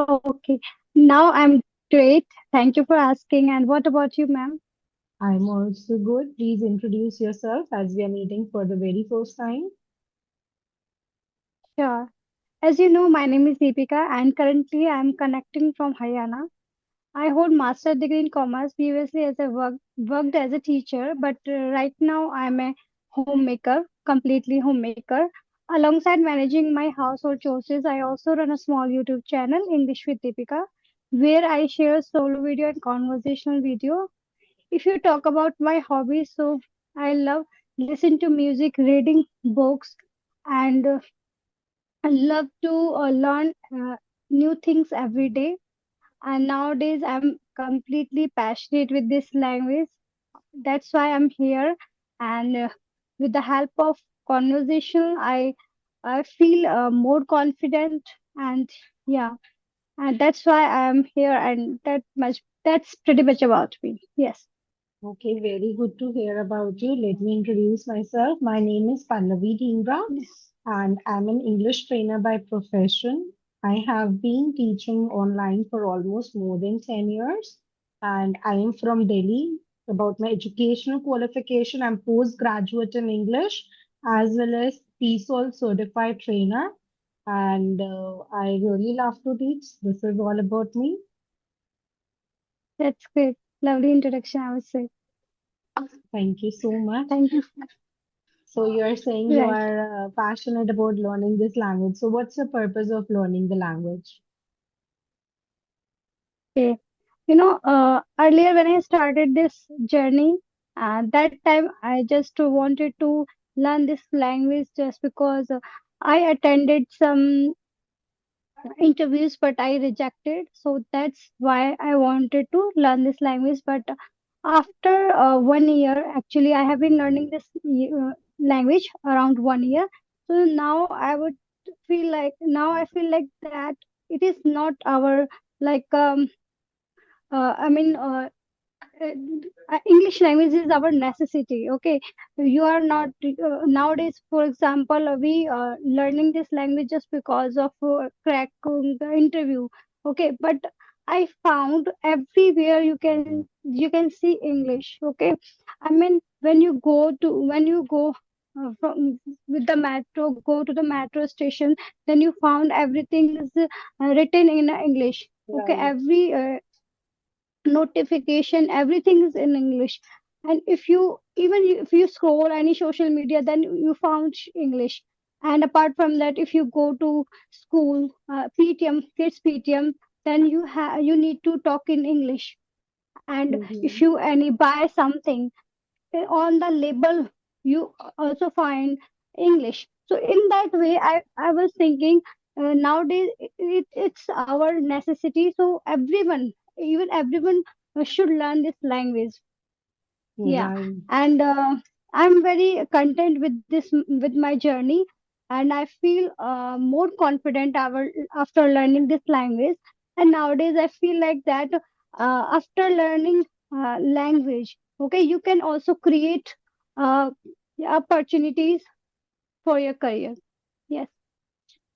Okay. Now I'm great. Thank you for asking. And what about you, ma'am? I'm also good. Please introduce yourself as we are meeting for the very first time. Sure. As you know, my name is Deepika, and currently I'm connecting from Haryana. I hold master degree in commerce. Previously, as I worked as a teacher, but right now I'm a homemaker, completely homemaker. Alongside managing my household chores, I also run a small YouTube channel, English with Deepika, where I share solo video and conversational video. If you talk about my hobbies, so I love listen to music, reading books, and I love to learn new things every day. And nowadays, I'm completely passionate with this language. That's why I'm here. And with the help of conversation, I feel more confident. And yeah, and that's why I'm here. And that's pretty much about me. Yes. Okay, very good to hear about you. Let me introduce myself. My name is Pallavi Dhingra and I'm an English trainer by profession. I have been teaching online for almost more than 10 years and I am from Delhi. About my educational qualification, I'm postgraduate in English as well as TESOL certified trainer. And I really love to teach. This is all about me. That's great. Lovely introduction, I would say. Thank you so much. Thank you. So you're saying you Right. are passionate about learning this language. So what's the purpose of learning the language? Okay. Earlier when I started this journey, that time I just wanted to learn this language just because I attended some interviews, but I rejected. So that's why I wanted to learn this language. But after 1 year, actually, I have been learning this language around 1 year. So now I feel like that it is not our like I mean English language is our necessity. Okay, you are not nowadays. For example, we learning this language just because of cracking the interview. Okay, but I found everywhere you can see English. Okay, I mean when you go from with the metro, go to the metro station, then you found everything is written in English. Okay, Right. every notification, everything is in English. And if you scroll any social media, then you found English. And apart from that, if you go to school, PTM, kids PTM, then you need to talk in English. And if Mhm. you any buy something, on the label you also find English. So in that way, I was thinking, nowadays it's our necessity. So everyone should learn this language. Yeah. Right. And I'm very content with with my journey. And I feel more confident after learning this language. And nowadays I feel like that after learning language, okay, you can also create uh, opportunities for your career. Yes.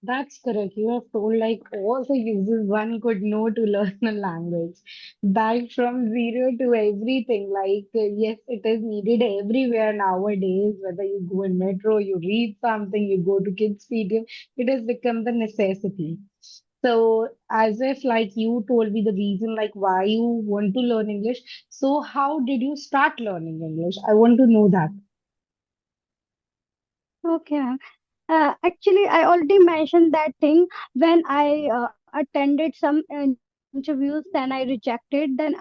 That's correct. You have told like all the uses one could know to learn a language. Back from zero to everything. Like, yes, it is needed everywhere nowadays. Whether you go in metro, you read something, you go to kids' stadium, it has become the necessity. So, as if like you told me the reason like why you want to learn English. So, how did you start learning English? I want to know that. Okay. Actually, I already mentioned that thing when I attended some interviews, then I rejected. Then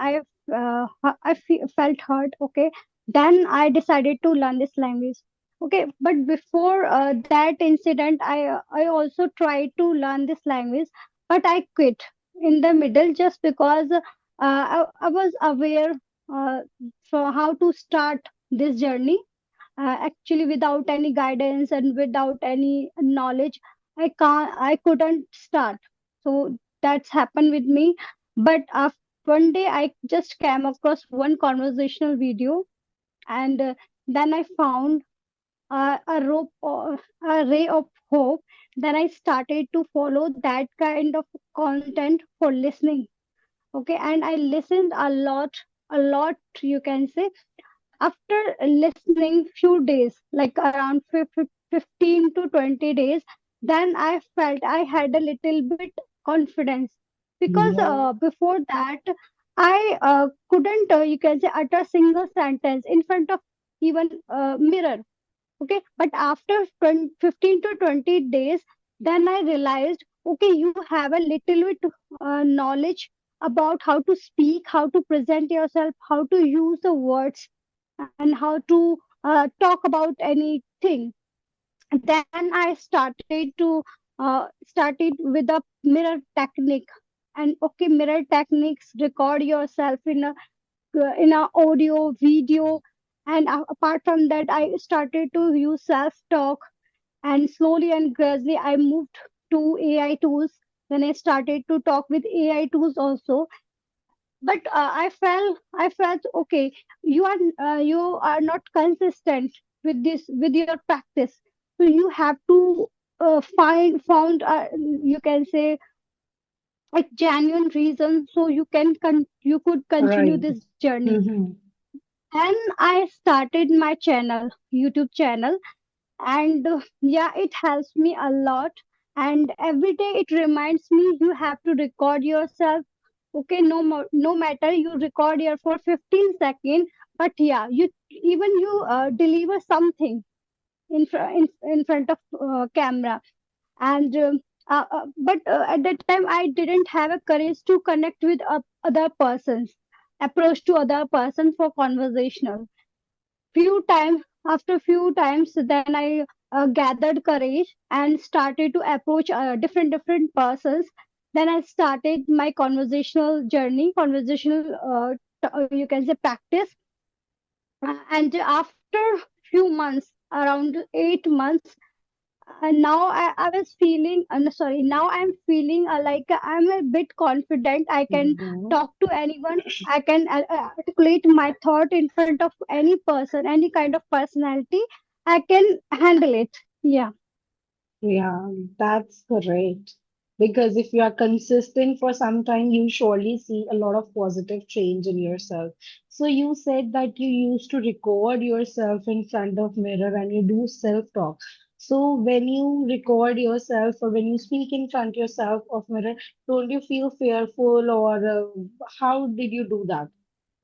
felt hurt. Okay, then I decided to learn this language. Okay, but before that incident, I also tried to learn this language, but I quit in the middle just because I was aware for how to start this journey. Actually, without any guidance and without any knowledge, I couldn't start. So that's happened with me. But one day I just came across one conversational video, and then I found a ray of hope, then I started to follow that kind of content for listening. Okay, and I listened a lot, you can say. After listening few days, like around 15 to 20 days, then I felt I had a little bit confidence, because Yeah, before that I couldn't, you can say, utter a single sentence in front of even mirror. Okay, but after 20, 15 to 20 days, then I realized, okay, you have a little bit knowledge about how to speak, how to present yourself, how to use the words, and how to talk about anything. Then I started to started with a mirror technique. And okay, mirror techniques record yourself in a audio video. And apart from that, I started to use self talk, and slowly and gradually I moved to AI tools. Then I started to talk with AI tools also. But I felt okay, you are not consistent with this, with your practice. So you have to found you can say a genuine reason, so you could continue right. this journey. Mm-hmm. And I started my channel, YouTube channel. And yeah, it helps me a lot. And every day it reminds me, you have to record yourself. Okay, no matter you record your for 15 seconds, but yeah, you deliver something in front of camera. And but at that time I didn't have a courage to connect with other persons, approach to other person for conversational. Few times After few times, then I gathered courage and started to approach different persons. Then I started my conversational journey, conversational you can say practice. And after few months, around 8 months, now I was feeling sorry now I'm feeling like I'm a bit confident. I can Mm-hmm. talk to anyone. I can articulate my thought in front of any person, any kind of personality. I can handle it. Yeah. Yeah, that's correct. Because if you are consistent for some time, you surely see a lot of positive change in yourself. So you said that you used to record yourself in front of mirror and you do self-talk. So when you record yourself or when you speak in front yourself of mirror, don't you feel fearful or how did you do that?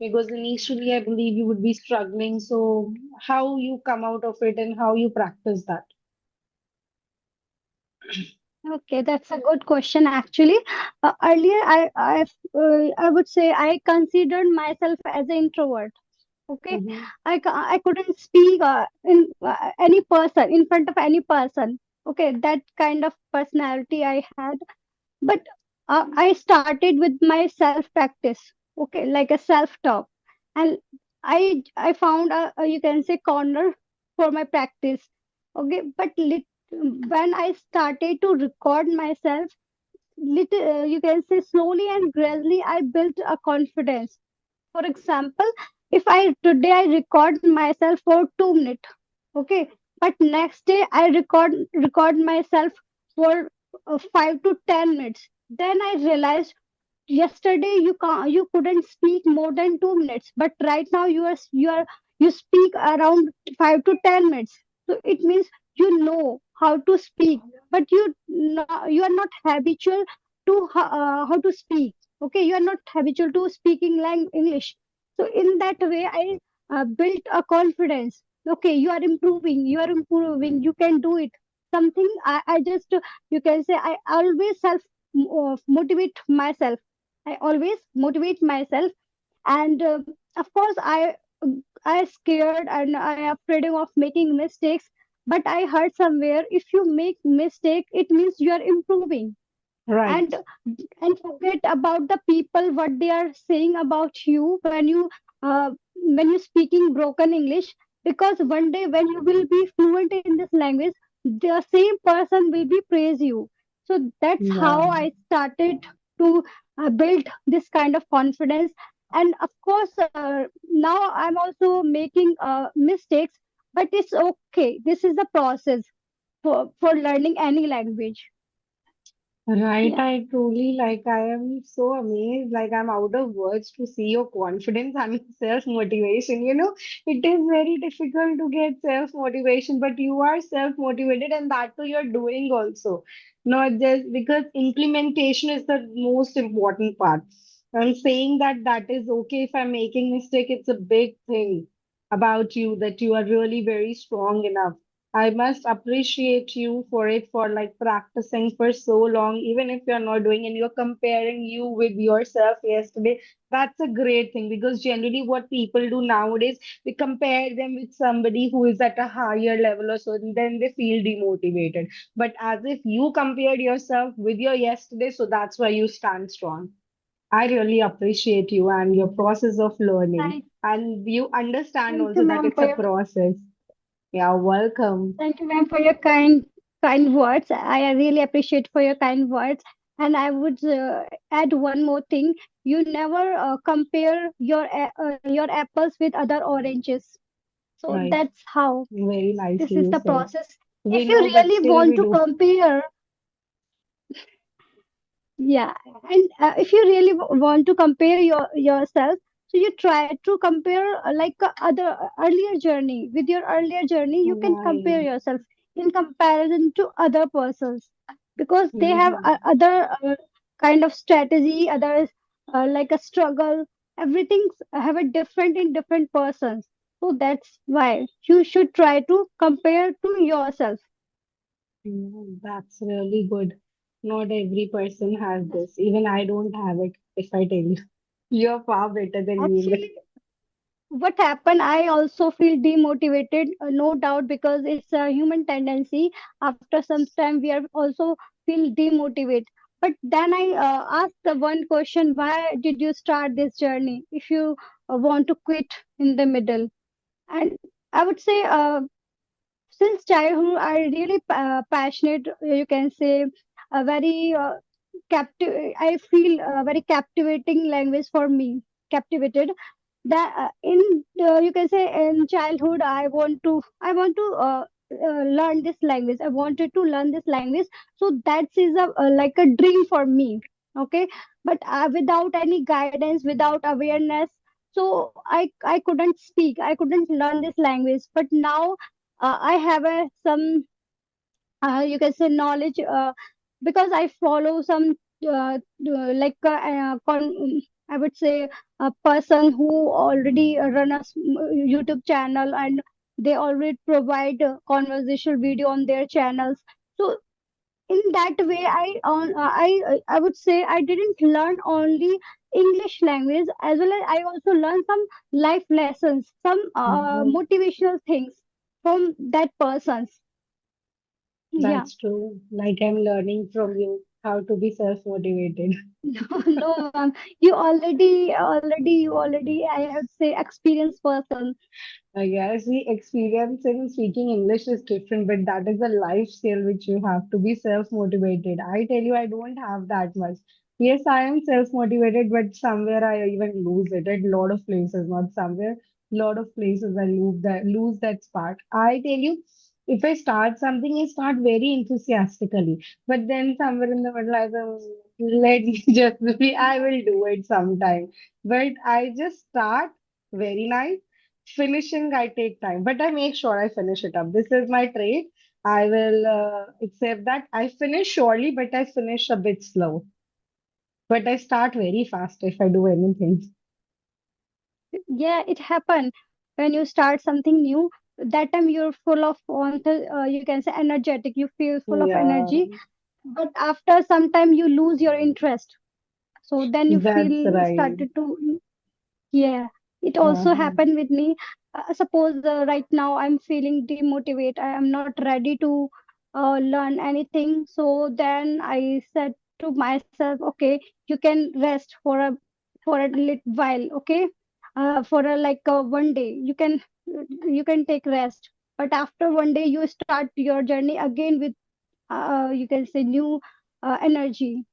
Because initially I believe you would be struggling. So how you come out of it and how you practice that? Okay, that's a good question actually. Earlier I would say I considered myself as an introvert. Okay, Mm-hmm. I couldn't speak in any person, in front of any person. Okay, that kind of personality I had. But I started with my self practice. Okay, like a self talk. And I found a, you can say, corner for my practice. Okay, but when I started to record myself, you can say, slowly and gradually I built a confidence. For example, if I today I record myself for 2 minutes, okay, but next day I record myself for 5 to 10 minutes. Then I realized, yesterday you couldn't speak more than 2 minutes, but right now you speak around 5 to 10 minutes. So it means you know how to speak, but you are not habitual to how to speak. Okay, you are not habitual to speaking English. So in that way I built a confidence. Okay, you are improving, you can do it. Something I just you can say I always self motivate myself. I always motivate myself. And of course I scared and I afraid of making mistakes. But I heard somewhere, if you make mistake, it means you are improving. Right. and and forget about the people, what they are saying about you uh, when you speaking broken English. Because one day when you will be fluent in this language, the same person will be praise you. So that's how Yeah. I started to build this kind of confidence. And of course now I'm also making mistakes, but it's okay. This is the process for learning any language. Right, Yeah. I truly I am so amazed. Like, I'm out of words to see your confidence and self-motivation. It is very difficult to get self-motivation, but you are self-motivated, and that too you're doing also. Not just because implementation is the most important part. I'm saying that that is okay if I'm making mistake. It's a big thing about you that you are really very strong enough. I must appreciate you for it, for practicing for so long, even if you're not doing and you're comparing you with yourself yesterday. That's a great thing because generally what people do nowadays, they compare them with somebody who is at a higher level or so, and then they feel demotivated. But as if you compared yourself with your yesterday, so that's why you stand strong. I really appreciate you and your process of learning. Thank, And you understand thank you, also that ma'am, it's for a your process. Yeah, welcome. thank you, ma'am, for your kind words. I really appreciate for your kind words. And I would add one more thing. You never compare your apples with other oranges. So Right. that's how Very this nicely is you the said. process. We If you know, but really still want we to do. compare, yeah, and if you really want to compare yourself, so you try to compare other earlier journey with your earlier journey. You can compare Right. yourself in comparison to other persons because they have Mhm. other kind of strategy, others like a struggle. Everything have a different in different persons. So that's why you should try to compare to yourself. That's really good. Not every person has this. Even I don't have it, if I tell you. You're far better than me in this. Actually, what happened, I also feel demotivated, no doubt, because it's a human tendency. After some time we are also feel demotivated, but then I asked the one question: why did you start this journey if you want to quit in the middle? And I would say, since childhood I really passionate, you can say, a very captive, I feel a very captivating language for me, captivated that in you can say in childhood I want to learn this language. I wanted to learn this language, so that is like a dream for me. Okay, but without any guidance, without awareness, so I couldn't speak, I couldn't learn this language. But now I have some you can say knowledge, because I follow some I would say a person who already run a YouTube channel, and they already provide conversational video on their channels. So in that way I would say I didn't learn only English language, as well as I also learned some life lessons, some Mhm. motivational things from that persons. Yeah. That's true. Like I'm learning from you how to be self-motivated. No, no, ma'am. You already, I would say, experienced person. Yes, the experience in speaking English is different, but that is a life skill which you have to be self-motivated. I tell you, I don't have that much. Yes, I am self-motivated, but somewhere I even lose it at a lot of places, not somewhere, lot of places I lose that spark. I tell you, if I start something, I start very enthusiastically, but then somewhere in the middle, I go, let me just be, I will do it sometime. But I just start very nice. Finishing, I take time, but I make sure I finish it up. This is my trait. I will accept that. I finish surely, but I finish a bit slow. But I start very fast if I do anything. Yeah, it happened when you start something new. That time you're full of you can say energetic. You feel full of Yeah, energy, but after some time you lose your interest. So then you that's feel right. started to. Yeah, it also Uh-huh. happened with me. Suppose right now I'm feeling demotivated. I am not ready to learn anything. So then I said to myself, okay, you can rest for a little while. Okay, for a like 1 day, you can take rest. But after 1 day, you start your journey again with you can say new energy.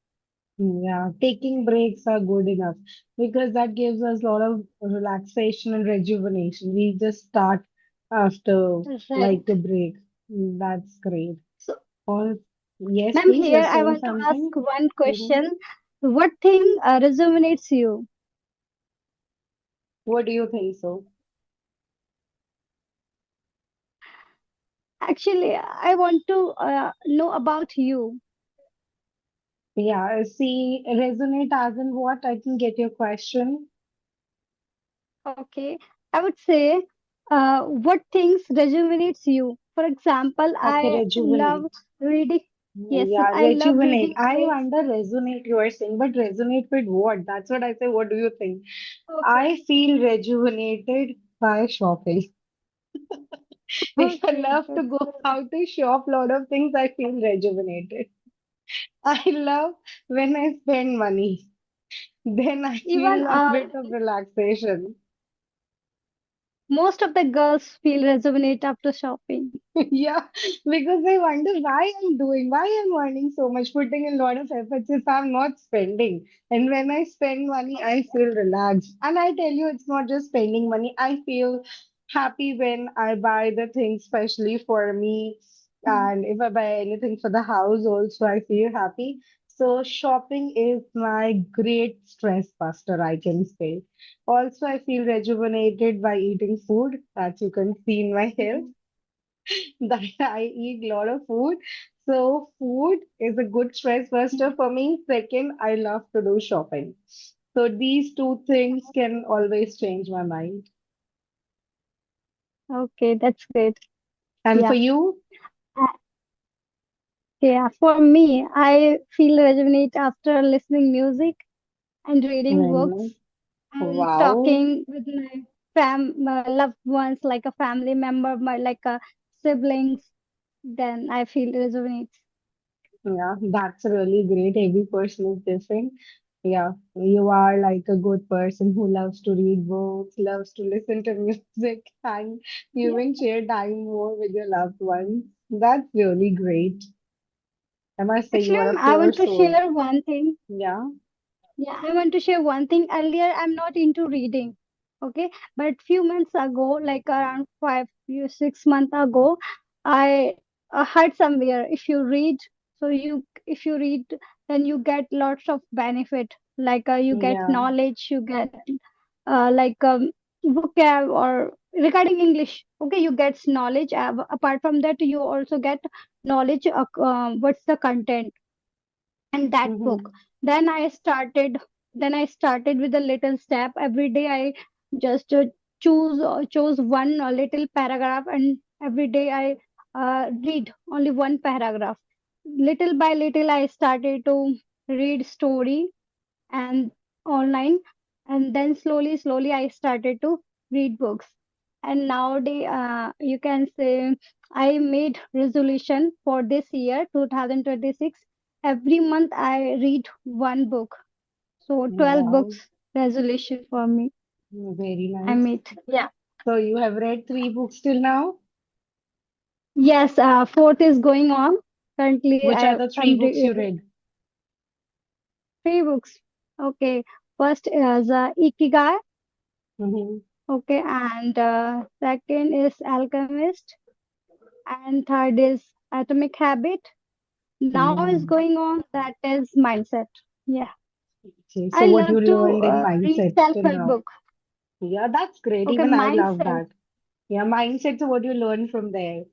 Yeah, taking breaks are good enough because that gives us a lot of relaxation and rejuvenation. We just start. after Right. like a break. That's great. So, All yes, ma'am, please, you're here I saying want to ask something. one Hmm. question. What thing resonates you? What do you think so? Actually, I want to know about you. Yeah, see, resonate as in what? I can get your question. Okay, I would say, what things rejuvenates you? For example, Okay, I love rejuvenate. reading. Yes, Yeah, I love rejuvenate. reading I books. wonder resonate you are saying, but resonate with what? That's what I say. What do you think? Okay, I feel rejuvenated by shopping. If I okay, love to that's go good. out to shop lot of things, I feel rejuvenated. I love when I spend money. Then I Even feel a bit of relaxation. most of the girls feel rejuvenate after shopping. Yeah, because I wonder why I'm earning so much, putting a lot of efforts if I'm not spending. And when I spend money, I feel relaxed. And I tell you, it's not just spending money. I feel happy when I buy the things, especially for me. Mm. And if I buy anything for the house, also, I feel happy. So shopping is my great stress buster, I can say. Also, I feel rejuvenated by eating food, as you can see in my hair Mhm. that I eat a lot of food. So food is a good stress buster for me. Second, I love to do shopping. So these two things can always change my mind. Okay, that's great. And for Yeah. you, Uh, Yeah, for me, I feel rejuvenate after listening music and reading very nice. books and Wow. talking with my loved ones, like a family member, like a siblings. Then I feel rejuvenate. Yeah, that's really great. Every person is different. Yeah, you are like a good person who loves to read books, loves to listen to music, and you Yeah. even share time more with your loved ones. That's really great. I must say you Actually, are a I pure want to soul. share one thing. Yeah. Yeah, I want to share one thing. Earlier, I'm not into reading. Okay, but few months ago, like around 6 months ago, I heard somewhere if you read, then you get lots of benefit. Like you get Yeah. knowledge, you get like vocab or regarding English. Okay, you get knowledge. Apart from that, you also get knowledge. What's the content? And that book, Mm-hmm. then I started with a little step. Every day I just chose one little paragraph, and every day I read only one paragraph. Little by little I started to read story and online, and then slowly I started to read books. And nowadays, you can say, I made resolution for this year 2026. Every month I read one book, so 12 Wow. books resolution for me Very I nice. made. Yeah. So you have read three books till now? Yes, fourth is going on currently. Which are the three I'm books you read? three books. Okay, first is Ikigai. Mm-hmm. Okay, and second is Alchemist, and third is Atomic Habit. Now is Mm-hmm. going on that is Mindset. Yeah, Okay. So I what you love to learned in read mindset till self-help now? book. Yeah, that's great. Okay, Even I love mindset. that. Yeah, mindset. So what you learn from there?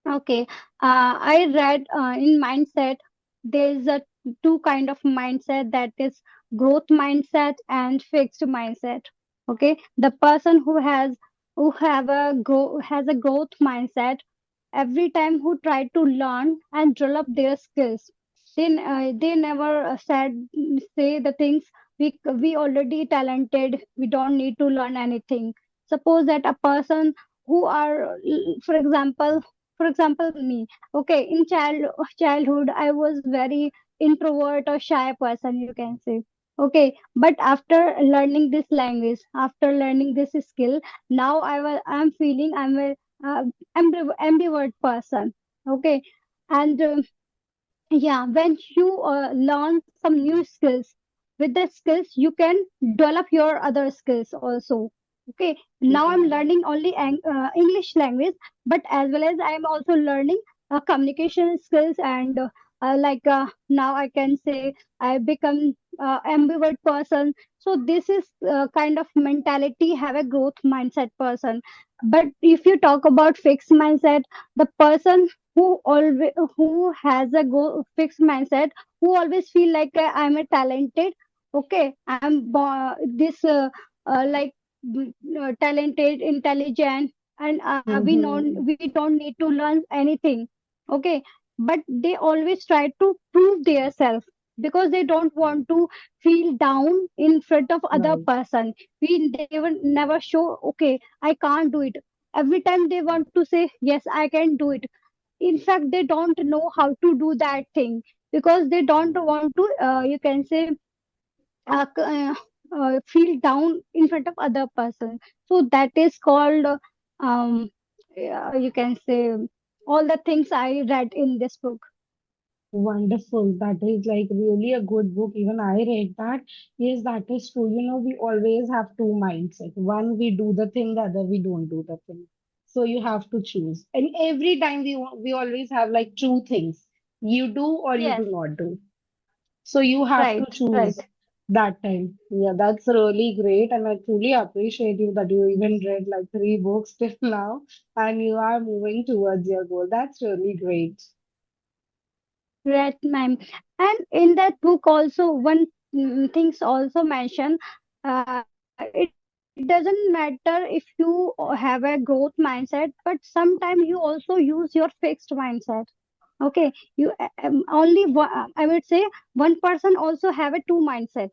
Okay, I read in mindset. There's a two kind of mindset, that is growth mindset and fixed mindset. Okay, the person who has a growth mindset, every time who try to learn and develop their skills, they never say the things, we already talented, we don't need to learn anything. Suppose that a person who are, for example me. Okay, in childhood I was very introvert or shy person, you can say. Okay, but after learning this language, after learning this skill, now I'm feeling I'm a uh, ambivert person. Okay, and yeah, when you learn some new skills, with the skills you can develop your other skills also. Okay, now I'm Mhm. learning only English language, but as well as I am also learning communication skills and now I can say I become ambivert person. So this is kind of mentality have a growth mindset person. But if you talk about fixed mindset, the person who has a fixed mindset, who always feel like I'm a talented. Okay, this like talented, intelligent, and Mhm. we don't need to learn anything. Okay, but they always try to prove their self because they don't want to feel down in front of other Right. person. They will never show, okay, I can't do it. Every time they want to say, yes, I can do it. In fact, they don't know how to do that thing because they don't want to, you can say, feel down in front of other person. So that is called yeah, you can say all the things I read in this book. Wonderful. That is like really a good book. Even I read that. Yes, that is true. You know, we always have two mindsets. One, we do the thing, the other, we don't do the thing. So you have to choose. And every time we always have like two things. You do or you do Yes, not do. So you have to right, choose right. that time. Yeah, that's really great. And I truly appreciate you that you even read like three books till now and you are moving towards your goal. That's really great. Right, ma'am. And in that book also one things also mentioned, it doesn't matter if you have a growth mindset, but sometimes you also use your fixed mindset. Okay, you only one, I would say one person also have a two mindset.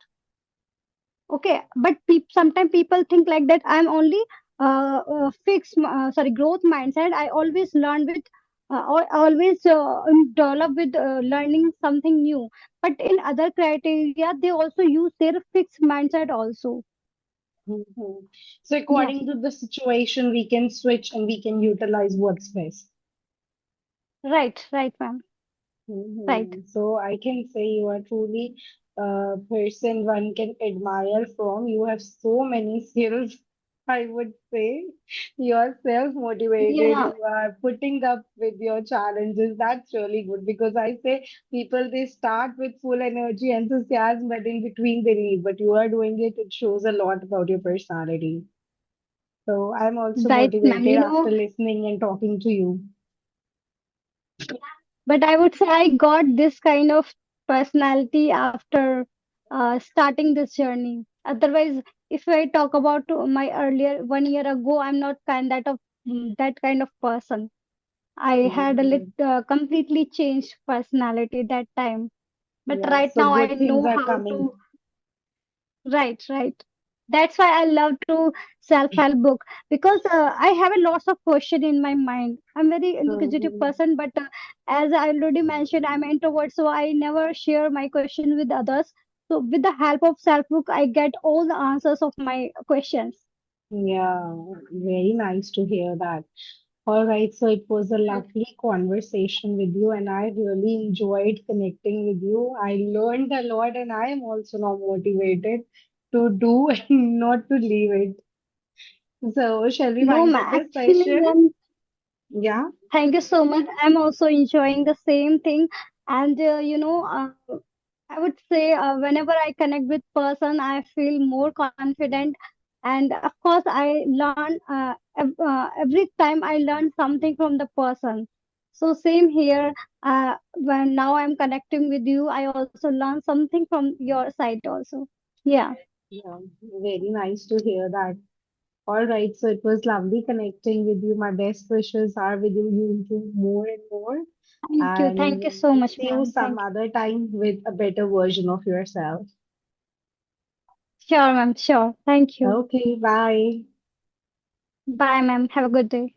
Okay, but sometimes people think like that. I'm only growth mindset. I always learn with, always develop with learning something new. But in other criteria, they also use their fixed mindset also. Mhm. So Yeah, according to the situation, we can switch and we can utilize what's best. right, right, ma'am, right. So I can say you are truly a person one can admire from. You have so many skills, I would say. You are self-motivated. Yeah, You are putting up with your challenges. That's really good because I say people they start with full energy, enthusiasm, but in between they leave. But you are doing it. It shows a lot about your personality. So I'm also right, ma'am. motivated after listening and talking to you. But I would say I got this kind of personality after starting this journey. Otherwise, if I talk about my earlier 1 year ago, I'm not that kind of person. I had a Mhm. completely changed personality that time. But Yeah, right so now, I good things know are how coming. to. Right, right. That's why I love to self-help book because I have a lots of question in my mind. I'm very inquisitive Mhm. person, but as I already mentioned, I'm an introvert, so I never share my question with others. So with the help of self book, I get all the answers of my questions. Yeah, very nice to hear that. All right, so it was a lovely conversation with you, and I really enjoyed connecting with you. I learned a lot, and I am also now motivated to do and not to leave it. So, shall we No, wind up this actually, session? when Yeah. thank you so much. I'm also enjoying the same thing. And I would say whenever I connect with person, I feel more confident. And of course, I learn every time I learn something from the person. So same here. When now I'm connecting with you, I also learn something from your side also. Yeah. Yeah, very nice to hear that. All right, so it was lovely connecting with you. My best wishes are with you. You improve more and more, Thank you. Thank you and so much, see you ma'am. some Thank you. other time with a better version of yourself. Sure, ma'am. Sure. Thank you. Okay, bye. Bye, ma'am. Have a good day.